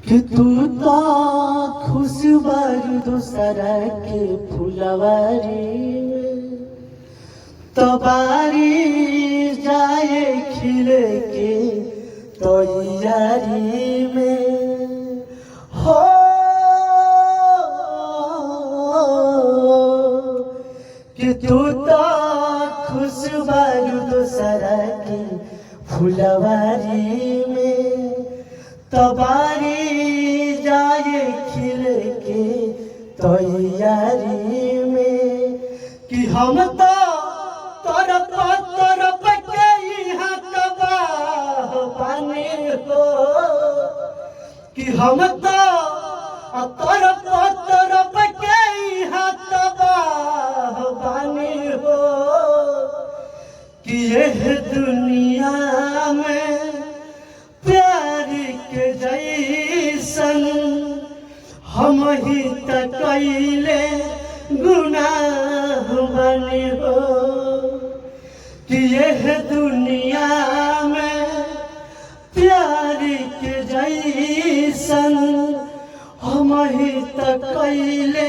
कि तू तो खुशबारू दूसरा के फुलवारी तबारी जाए खिले के तो यारी में हो कि तू तो खुशबारू दूसरा के फुलवारी में तबारी जाए खिल के तैयारी में कि हम तो तरफ के यहाँ तबाह बने हो कि हम तो तरफ के यहाँ तबाह बने हो कि यह दुनिया में प्यार के जैसन हम ही तकैले गुनाह बने हो कि यह दुनिया में प्यार के जैसन हम ही तकैले